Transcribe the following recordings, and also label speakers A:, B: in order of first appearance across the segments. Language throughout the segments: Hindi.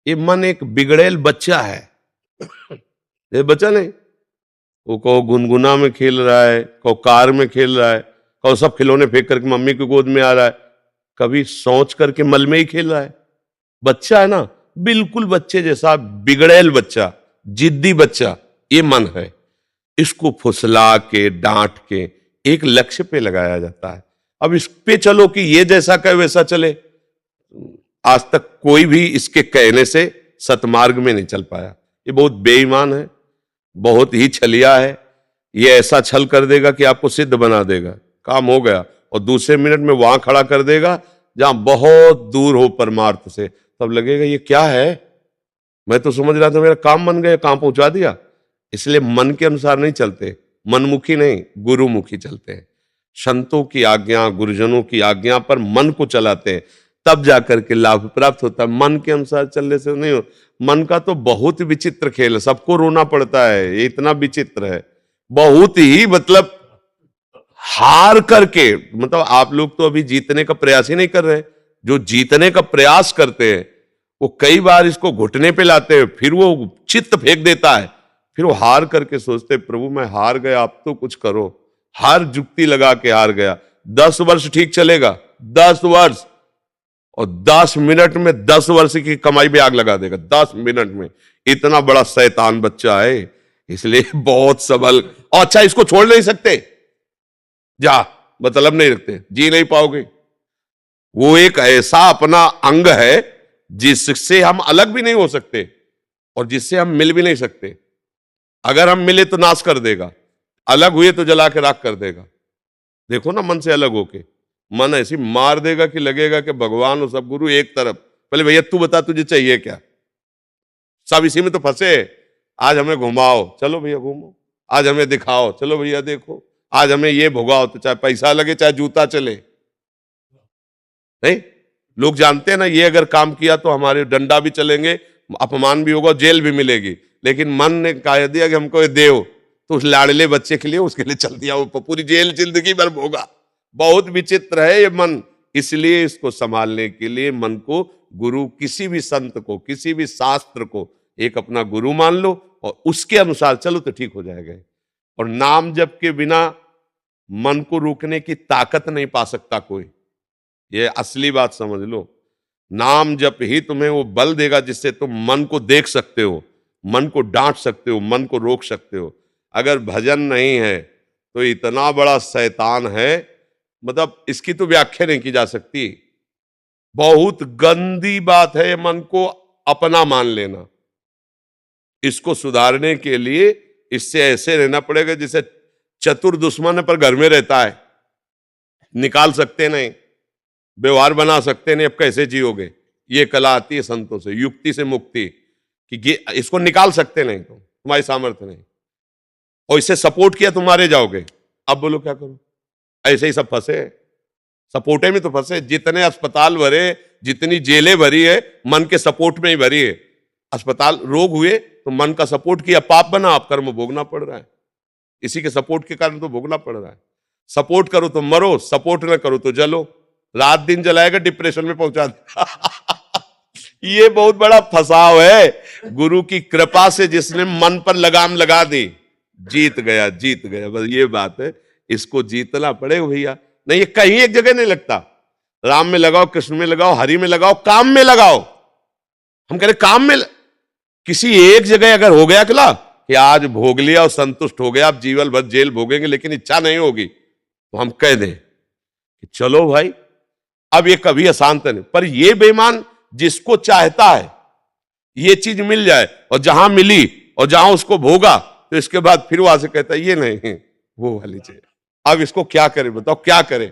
A: ये मन एक बिगड़ेल बच्चा है। ये बच्चा नहीं, वो कहो गुनगुना में खेल रहा है, कहो कार में खेल रहा है, कहो सब खिलौने फेंक करके मम्मी की गोद में आ रहा है, कभी सोच करके मल में ही खेल रहा है। बच्चा है ना, बिल्कुल बच्चे जैसा बिगड़ेल बच्चा, जिद्दी बच्चा, ये मन है। इसको फुसला के डांट के एक लक्ष्य पे लगाया जाता है। अब इस पे चलो कि ये जैसा कहे वैसा चले। आज तक कोई भी इसके कहने से सतमार्ग में नहीं चल पाया। ये बहुत बेईमान है, बहुत ही छलिया है। ये ऐसा छल कर देगा कि आपको सिद्ध बना देगा, काम हो गया, और दूसरे मिनट में वहां खड़ा कर देगा जहां बहुत दूर हो परमार्थ से। तब लगेगा ये क्या है, मैं तो समझ रहा था मेरा काम बन गया, कहां पहुंचा दिया। इसलिए मन के अनुसार नहीं चलते, मनमुखी नहीं, गुरुमुखी चलते हैं। संतों की आज्ञा, गुरुजनों की आज्ञा पर मन को चलाते हैं, तब जाकर के लाभ प्राप्त होता है। मन के अनुसार चलने से नहीं हो। मन का तो बहुत विचित्र खेल है, सबको रोना पड़ता है, ये इतना विचित्र है, बहुत ही, मतलब हार करके, मतलब आप लोग तो अभी जीतने का प्रयास ही नहीं कर रहे। जो जीतने का प्रयास करते हैं वो कई बार इसको घुटने पे लाते हैं, फिर वो चित्त फेंक देता है, फिर वो हार करके सोचते प्रभु मैं हार गया, आप तो कुछ करो। हार जुक्ति लगा के हार गया। 10 वर्ष ठीक चलेगा, 10 वर्ष, और 10 मिनट में 10 वर्ष की कमाई पे आग लगा देगा, 10 मिनट में। इतना बड़ा शैतान बच्चा है, इसलिए बहुत सबल। अच्छा, इसको छोड़ नहीं सकते, जा मतलब नहीं रखते, जी नहीं पाओगे। वो एक ऐसा अपना अंग है जिससे हम अलग भी नहीं हो सकते और जिससे हम मिल भी नहीं सकते। अगर हम मिले तो नाश कर देगा, अलग हुए तो जला के राख कर देगा। देखो ना, मन से अलग होके मन ऐसी मार देगा कि लगेगा कि भगवान और सब गुरु एक तरफ। पहले भैया तू बता तुझे चाहिए क्या, सब इसी में तो फंसे। आज हमें घुमाओ, चलो भैया घूमो। आज हमें दिखाओ, चलो भैया देखो। आज हमें ये भुगाओ, तो चाहे पैसा लगे चाहे जूता चले। नहीं, लोग जानते हैं ना, ये अगर काम किया तो हमारे डंडा भी चलेंगे, अपमान भी होगा, जेल भी मिलेगी। लेकिन मन ने कह दिया कि हमको ये देव, तो उस लाडले बच्चे के लिए, उसके लिए चल दिया, वो पूरी जेल जिंदगी भर भोगा। बहुत विचित्र है ये मन। इसलिए इसको संभालने के लिए मन को गुरु, किसी भी संत को, किसी भी शास्त्र को एक अपना गुरु मान लो और उसके अनुसार चलो तो ठीक हो जाएगा। और नाम जप के बिना मन को रोकने की ताकत नहीं पा सकता कोई, ये असली बात समझ लो। नाम जप ही तुम्हें वो बल देगा जिससे तुम मन को देख सकते हो, मन को डांट सकते हो, मन को रोक सकते हो। अगर भजन नहीं है तो इतना बड़ा शैतान है, मतलब इसकी तो व्याख्या नहीं की जा सकती। बहुत गंदी बात है मन को अपना मान लेना। इसको सुधारने के लिए इससे ऐसे रहना पड़ेगा जैसे चतुर दुश्मन पर घर में रहता है, निकाल सकते नहीं, व्यवहार बना सकते नहीं, अब कैसे जियोगे। ये कला आती है संतों से, युक्ति से मुक्ति, कि इसको निकाल सकते नहीं, तो तुम्हारी सामर्थ्य नहीं, और इसे सपोर्ट किया तुम मारे जाओगे। अब बोलो क्या करो। ऐसे ही सब फंसे, सपोर्टे में तो फंसे। जितने अस्पताल भरे, जितनी जेलें भरी है, मन के सपोर्ट में ही भरी है। अस्पताल, रोग हुए तो मन का सपोर्ट किया, पाप बना, आप कर्म भोगना पड़ रहा है। इसी के सपोर्ट के कारण तो भोगना पड़ रहा है। सपोर्ट करो तो मरो, सपोर्ट न करो तो जलो। रात दिन जलाएगा, डिप्रेशन में पहुंचा दे। ये बहुत बड़ा फंसाव है। गुरु की कृपा से जिसने मन पर लगाम लगा दी, जीत गया, जीत गया। बस ये बात है, इसको जीतना पड़ेगा भैया। नहीं, ये कहीं एक जगह नहीं लगता। राम में लगाओ, कृष्ण में लगाओ, हरि में लगाओ, काम में लगाओ। हम कह रहे काम में किसी एक जगह अगर हो गया अकेला कि आज भोग लिया और संतुष्ट हो गया, आप जीवन भर जेल भोगेंगे, लेकिन इच्छा नहीं होगी, तो हम कह दें कि चलो भाई अब ये कभी अशांत नहीं। पर ये बेईमान जिसको चाहता है ये चीज मिल जाए, और जहां मिली और जहां उसको भोगा, तो इसके बाद फिर वहां से कहता है ये नहीं, वो वाली चाहिए। अब इसको क्या करे बताओ, क्या करे।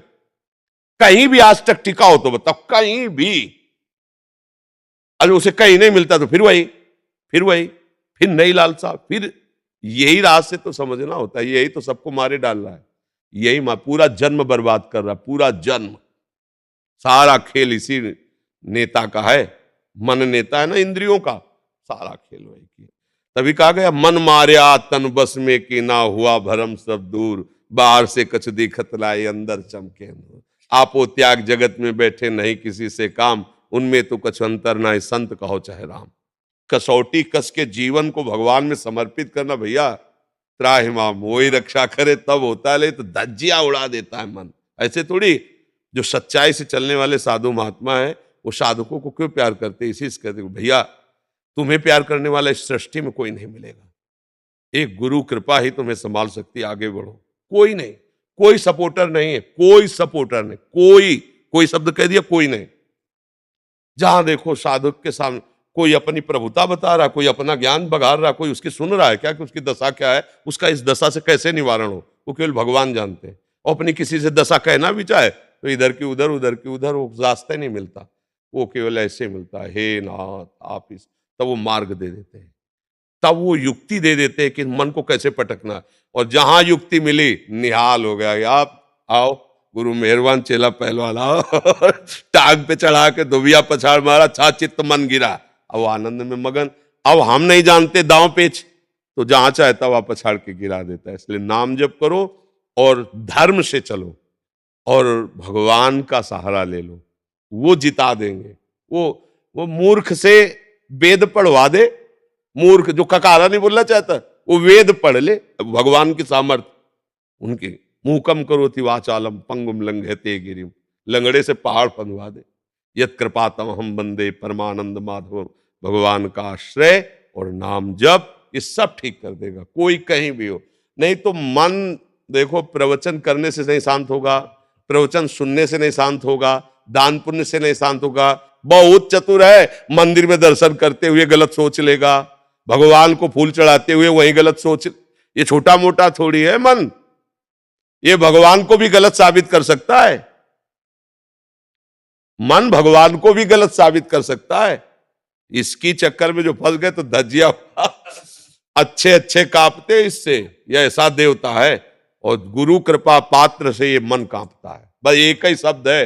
A: कहीं भी आज तक टिका हो तो बताओ, कहीं भी। अरे उसे कहीं नहीं मिलता तो फिर वही, फिर वही, फिर नई लालसा, फिर यही राह से तो समझना होता है। यही तो सबको मारे डाल रहा है, यही पूरा जन्म बर्बाद कर रहा है, पूरा जन्म। सारा खेल इसी नेता का है। मन नेता है ना इंद्रियों का, सारा खेल वही किया। तभी कहा गया मन मार्या तन बस में कि ना हुआ भरम सब दूर, बाहर से कछ दिखत लाए अंदर चमके नूर। आपो त्याग जगत में बैठे नहीं किसी से काम, उनमें तो कछ अंतर ना संत कहो चाहे राम। कसौटी कस के जीवन को भगवान में समर्पित करना, भैया त्राहिमाम वही रक्षा करे तब होता है, तो धज्जियां उड़ा देता है मन। ऐसे थोड़ी, जो सच्चाई से चलने वाले साधु महात्मा है वो साधकों को क्यों प्यार करते, इसी से कहते भैया तुम्हें प्यार करने वाला इस सृष्टि में कोई नहीं मिलेगा, एक गुरु कृपा ही तुम्हें संभाल सकती है, आगे बढ़ो। कोई नहीं, कोई सपोर्टर नहीं है, कोई सपोर्टर नहीं, कोई शब्द कह दिया, कोई नहीं। जहां देखो साधक के सामने कोई अपनी प्रभुता बता रहा, कोई अपना ज्ञान बघार रहा, कोई उसकी सुन रहा है क्या कि उसकी दशा क्या है, उसका इस दशा से कैसे निवारण हो, वो केवल भगवान जानते हैं। और अपनी किसी से दशा कहना भी चाहे तो इधर की उधर, उधर की उधर, वो रास्ता नहीं मिलता, वो केवल ऐसे मिलता है, हे नाथ आप इस, तब वो मार्ग दे देते हैं, तब वो युक्ति दे देते हैं कि मन को कैसे पटकना है। और जहां युक्ति मिली निहाल हो गया, आप आओ गुरु मेहरबान, चेला पहलवान आओ टांग पे चढ़ा के दुबिया पछाड़ मारा, छा चित्त मन गिरा, अब वो आनंद में मगन। अब हम नहीं जानते दांव पेच, तो जहां चाहता वहां पछाड़ के गिरा देता है। इसलिए नाम जप करो और धर्म से चलो और भगवान का सहारा ले लो, वो जिता देंगे। वो मूर्ख से वेद पढ़वा दे, मूर्ख जो ककारा नहीं बोलना चाहता वो वेद पढ़ ले, भगवान की सामर्थ्य उनकी। मूकम करोति वाचालम पंगुम लंघयते गिरिम, लंगड़े से पहाड़ फंदवा दे। यत कृपातम हम बंदे परमानंद माधव, भगवान का आश्रय और नाम जप ये सब ठीक कर देगा, कोई कहीं भी हो। नहीं तो मन देखो प्रवचन करने से नहीं शांत होगा, प्रवचन सुनने से नहीं शांत होगा, दान पुण्य से नहीं शांत होगा। बहुत चतुर है, मंदिर में दर्शन करते हुए गलत सोच लेगा, भगवान को फूल चढ़ाते हुए वही गलत सोच। ये छोटा मोटा थोड़ी है मन, ये भगवान को भी गलत साबित कर सकता है, मन भगवान को भी गलत साबित कर सकता है। इसकी चक्कर में जो फंस गए तो धज्जिया अच्छे अच्छे कांपते इससे, यह ऐसा देवता है। और गुरु कृपा पात्र से ये मन कांपता है, बस एक ही शब्द है,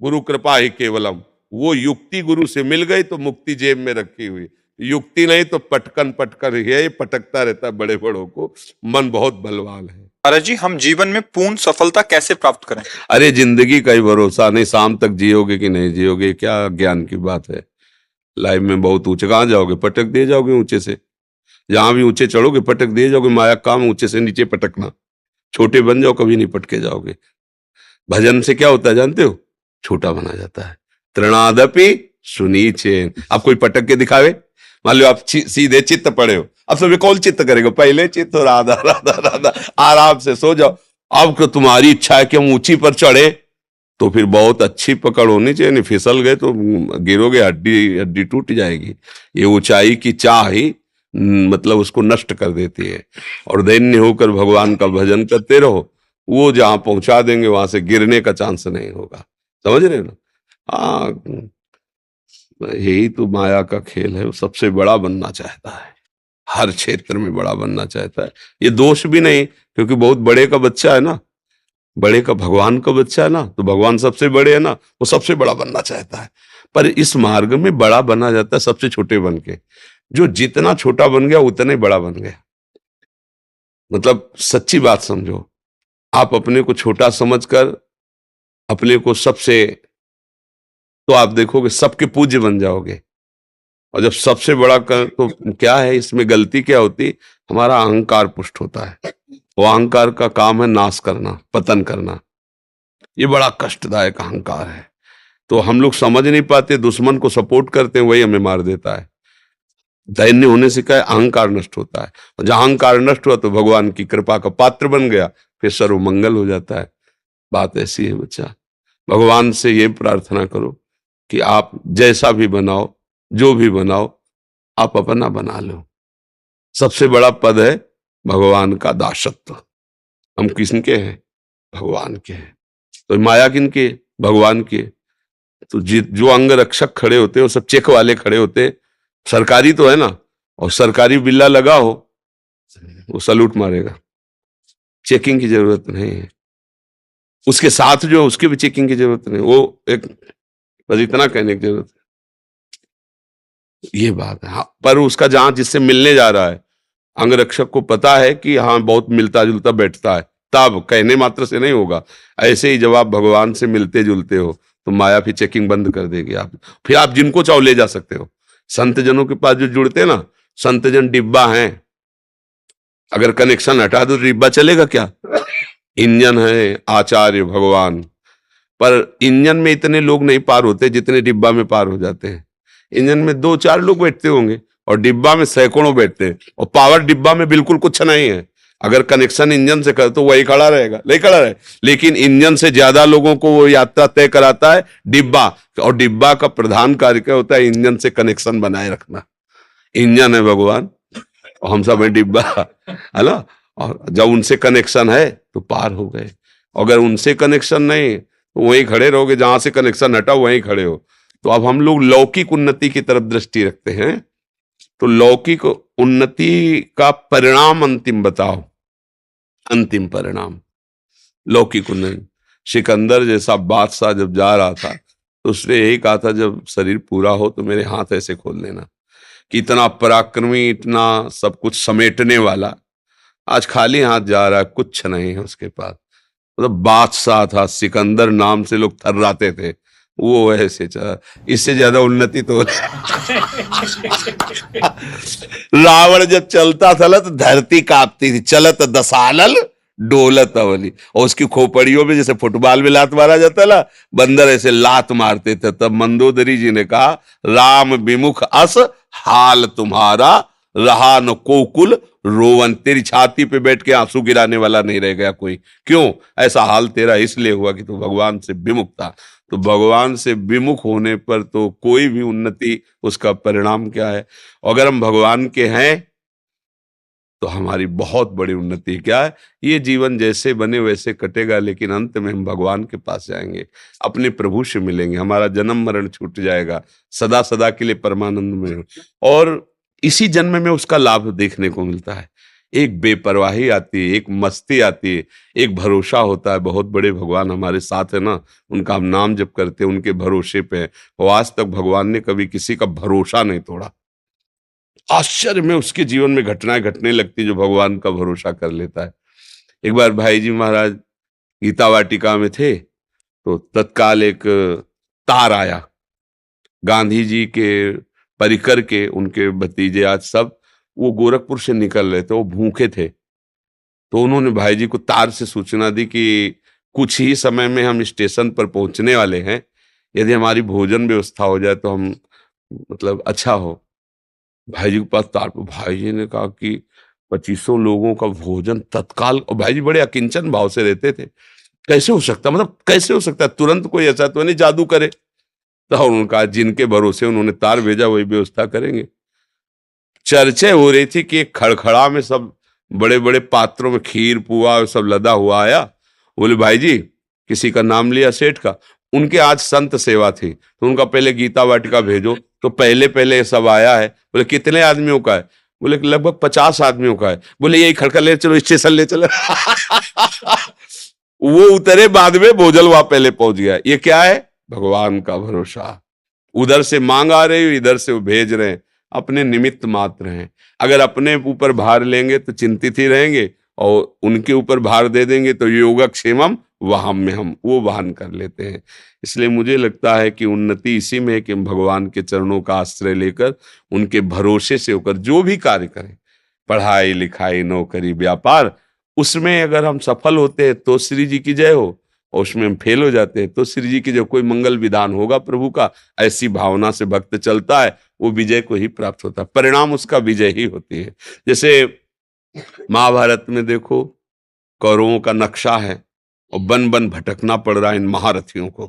A: गुरु कृपा ही केवलम। वो युक्ति गुरु से मिल गई तो मुक्ति जेब में रखी हुई, युक्ति नहीं तो पटकन पटकन है, पटकता रहता है बड़े बड़ों को। मन बहुत बलवान है।
B: महाराज जी, हम जीवन में पूर्ण सफलता कैसे प्राप्त करें?
A: अरे जिंदगी का ही भरोसा नहीं, शाम तक जियोगे कि नहीं जियोगे, क्या ज्ञान की बात है। लाइफ में बहुत ऊंचे कहां जाओगे, पटक दिए जाओगे ऊंचे से, जहां भी ऊंचे चढ़ोगे पटक दिए जाओगे। माया काम ऊंचे से नीचे पटकना, छोटे बन जाओ कभी नहीं पटके जाओगे। भजन से क्या होता है जानते हो, छोटा बना जाता है। तृणादपि सुनीचेन, अब कोई पटक के दिखावे, मान लो आप सीधे चित्त पड़े हो, अब सब कौन चित्त करेगा, पहले चित्त हो राधा राधा राधा, आराम से सो जाओ। अब तो तुम्हारी इच्छा है कि हम ऊंची पर चढ़े, तो फिर बहुत अच्छी पकड़ होनी चाहिए, नहीं फिसल गए तो गिरोगे, हड्डी हड्डी टूट जाएगी। ये ऊंचाई की चाह ही मतलब उसको नष्ट कर देती है। और दैन्य होकर भगवान का भजन करते रहो, वो जहां पहुंचा देंगे वहां से गिरने का चांस नहीं होगा। समझ रहे हो ना? हाँ, यही तो माया का खेल है। वो सबसे बड़ा बनना चाहता है, हर क्षेत्र में बड़ा बनना चाहता है। ये दोष भी नहीं, क्योंकि बहुत बड़े का बच्चा है ना, बड़े का भगवान का बच्चा है ना, तो भगवान सबसे बड़े है ना, वो सबसे बड़ा बनना चाहता है। पर इस मार्ग में बड़ा बना जाता है सबसे छोटे बन के। जो जितना छोटा बन गया उतना ही बड़ा बन गया। मतलब सच्ची बात समझो, आप अपने को छोटा समझकर अपने को सबसे, तो आप देखोगे सबके पूज्य बन जाओगे। और जब सबसे बड़ा कर तो क्या है, इसमें गलती क्या होती, हमारा अहंकार पुष्ट होता है। वो अहंकार का काम है नाश करना, पतन करना। ये बड़ा कष्टदायक अहंकार है। तो हम लोग समझ नहीं पाते, दुश्मन को सपोर्ट करते हैं, वही हमें मार देता है। दैन्य होने से क्या है, अहंकार नष्ट होता है। और जहां अहंकार नष्ट हुआ तो भगवान की कृपा का पात्र बन गया, फिर सर्वमंगल हो जाता है। बात ऐसी है बच्चा। भगवान से ये प्रार्थना करो कि आप जैसा भी बनाओ, जो भी बनाओ, आप अपना बना लो। सबसे बड़ा पद है भगवान का दासत्व। हम किसके हैं, भगवान के हैं। तो माया किनके, भगवान के। तो जो अंग रक्षक खड़े होते हैं वो सब चेक वाले खड़े होते हैं। सरकारी तो है ना, और सरकारी बिल्ला लगा हो वो सलूट मारेगा, चेकिंग की जरूरत नहीं है। उसके साथ जो उसके भी चेकिंग की जरूरत नहीं, वो एक बस इतना कहने की जरूरत है। ये बात है। हाँ, पर उसका जहां जिससे मिलने जा रहा है, अंग रक्षक को पता है कि हाँ बहुत मिलता जुलता बैठता है, तब कहने मात्र से नहीं होगा। ऐसे ही जब आप भगवान से मिलते जुलते हो तो माया फिर चेकिंग बंद कर देगी। आप फिर आप जिनको चाहो ले जा सकते हो, संत जनों के पास जो जुड़ते हैं ना, संत जन डिब्बा हैं, अगर कनेक्शन हटा दो तो डिब्बा चलेगा क्या? इंजन है आचार्य भगवान, पर इंजन में इतने लोग नहीं पार होते जितने डिब्बा में पार हो जाते हैं। इंजन में 2-4 लोग बैठते होंगे और डिब्बा में सैकड़ों बैठते हैं, और पावर डिब्बा में बिल्कुल कुछ नहीं है। अगर कनेक्शन इंजन से कर तो वही खड़ा रहेगा, नहीं खड़ा रहे, लेकिन इंजन से ज्यादा लोगों को वो यात्रा तय कराता है डिब्बा, और डिब्बा का प्रधान कार्य क्या होता है? इंजन से कनेक्शन बनाए रखना। इंजन है भगवान और हम सब है डिब्बा, है ना? और जब उनसे कनेक्शन है तो पार हो गए, अगर उनसे कनेक्शन नहीं तो वहीं खड़े रहोगे, जहां से कनेक्शन हटा वहीं खड़े हो। तो अब हम लोग लौकिक उन्नति की तरफ दृष्टि रखते हैं, तो लौकिक उन्नति का परिणाम अंतिम बताओ, अंतिम परिणाम लौकिक उन्नति। सिकंदर जैसा बादशाह जब जा रहा था तो उसने यही कहा था, जब शरीर पूरा हो तो मेरे हाथ ऐसे खोल लेना, कि इतना पराक्रमी, इतना सब कुछ समेटने वाला आज खाली हाथ जा रहा है, कुछ नहीं है उसके पास। मतलब बादशाह था, सिकंदर नाम से लोग थर्राते थे, वो ऐसे चला। इससे ज्यादा उन्नति तो रावण जब चलता था ना तो धरती कांपती थी, चलत दसानल डोलत अवली, और उसकी खोपड़ियों में जैसे फुटबॉल में लात मारा जाता ना, बंदर ऐसे लात मारते थे। तब मंदोदरी जी ने कहा, राम विमुख अस हाल तुम्हारा, रहा न कोकुल रोवन। तेरी छाती पे बैठ के आंसू गिराने वाला नहीं रह गया कोई। क्यों ऐसा हाल तेरा? इसलिए हुआ कि तू भगवान से विमुख था। तो भगवान से विमुख होने पर तो कोई भी उन्नति, उसका परिणाम क्या है? अगर हम भगवान के हैं तो हमारी बहुत बड़ी उन्नति क्या है? ये जीवन जैसे बने वैसे कटेगा, लेकिन अंत में हम भगवान के पास जाएंगे, अपने प्रभु से मिलेंगे, हमारा जन्म मरण छूट जाएगा, सदा सदा के लिए परमानंद में, और इसी जन्म में उसका लाभ देखने को मिलता है। एक बेपरवाही आती है, एक मस्ती आती है, एक भरोसा होता है। बहुत बड़े भगवान हमारे साथ है ना, उनका हम नाम जप करते हैं, उनके भरोसे पे हैं, और आज तक भगवान ने कभी किसी का भरोसा नहीं तोड़ा। आश्चर्य में उसके जीवन में घटनाएं घटने लगती जो भगवान का भरोसा कर लेता है। एक बार भाई जी महाराज गीता वाटिका में थे, तो तत्काल एक तार आया, गांधी जी के परिकर के उनके भतीजे आज सब वो गोरखपुर से निकल रहे थे, वो भूखे थे, तो उन्होंने भाई जी को तार से सूचना दी कि कुछ ही समय में हम स्टेशन पर पहुंचने वाले हैं, यदि हमारी भोजन व्यवस्था हो जाए तो हम मतलब अच्छा हो। भाई जी के पास तार पर भाई जी ने कहा कि 2500 लोगों का भोजन तत्काल, और भाई जी बड़े अकिंचन भाव से रहते थे, कैसे हो सकता, मतलब कैसे हो सकता है, तुरंत कोई ऐसा तो नहीं जादू करे। तो उनका जिनके भरोसे उन्होंने तार भेजा वही व्यवस्था करेंगे। चर्चा हो रही थी कि एक खड़खड़ा में सब बड़े बड़े पात्रों में खीर पुआ सब लदा हुआ आया। बोले भाई जी, किसी का नाम लिया सेठ का, उनके आज संत सेवा थी, तो उनका पहले गीता वाटिका भेजो। तो पहले पहले सब आया है। बोले कितने आदमियों का है? बोले लगभग 50 आदमियों का है। बोले यही खड़खड़ ले चलो, स्टेशन ले चलो। वो उतरे बाद में, भोजल वहां पहले पहुंच गया। ये क्या है? भगवान का भरोसा। उधर से मांग आ रही, इधर से वो भेज रहे हैं, अपने निमित्त मात्र हैं। अगर अपने ऊपर भार लेंगे तो चिंतित ही रहेंगे, और उनके ऊपर भार दे देंगे तो योगक्षेमम वहां में हम वो वहन कर लेते हैं। इसलिए मुझे लगता है कि उन्नति इसी में है कि हम भगवान के चरणों का आश्रय लेकर, उनके भरोसे से होकर जो भी कार्य करें, पढ़ाई लिखाई नौकरी व्यापार, उसमें अगर हम सफल होते हैं तो श्री जी की जय हो, और उसमें हम फेल हो जाते हैं तो श्री जी की जो कोई मंगल विधान होगा प्रभु का, ऐसी भावना से भक्त चलता है, वो विजय को ही प्राप्त होता है, परिणाम उसका विजय ही होती है। जैसे महाभारत में देखो, कौरवों का नक्शा है और बन बन भटकना पड़ रहा है इन महारथियों को।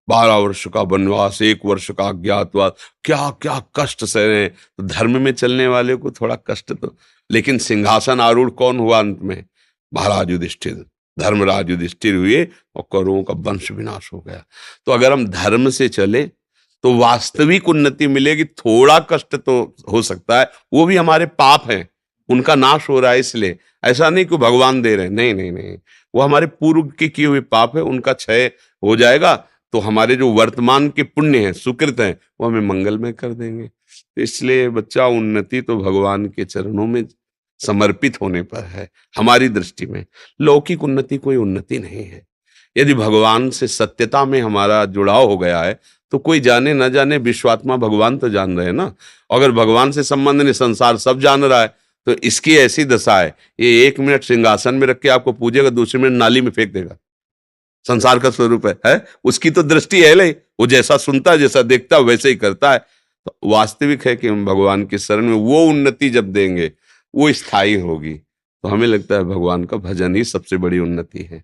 A: 12 वर्ष का वनवास, 1 वर्ष का अज्ञातवास, क्या क्या कष्ट सह रहे हैं। तो धर्म में चलने वाले को थोड़ा कष्ट तो, लेकिन सिंहासन आरूढ़ कौन हुआ अंत में? महाराज युधिष्ठिर, धर्मराज युधिष्ठिर हुए, और कौरवों का वंश विनाश हो गया। तो अगर हम धर्म से चले तो वास्तविक उन्नति मिलेगी। थोड़ा कष्ट तो हो सकता है, वो भी हमारे पाप हैं, उनका नाश हो रहा है, इसलिए ऐसा नहीं कि भगवान दे रहे हैं, नहीं नहीं नहीं, वो हमारे पूर्व के किए हुए पाप है, उनका क्षय हो जाएगा, तो हमारे जो वर्तमान के पुण्य हैं, सुकृत हैं, वो हमें मंगलमय कर देंगे। तो इसलिए बच्चा, उन्नति तो भगवान के चरणों में समर्पित होने पर है हमारी दृष्टि में। लौकिक उन्नति कोई उन्नति नहीं है। यदि भगवान से सत्यता में हमारा जुड़ाव हो गया है तो कोई जाने न जाने विश्वात्मा भगवान तो जान रहे हैं ना। अगर भगवान से संबंध नहीं, संसार सब जान रहा है, तो इसकी ऐसी दशा है, ये 1 मिनट सिंहासन में रख के आपको पूजेगा, दूसरे मिनट नाली में फेंक देगा। संसार का स्वरूप है? उसकी तो दृष्टि है नहीं, वो जैसा सुनता है, जैसा देखता है, वैसे ही करता है। तो वास्तविक है कि हम भगवान की शरण में वो उन्नति जब देंगे वो स्थायी होगी। तो हमें लगता है भगवान का भजन ही सबसे बड़ी उन्नति है।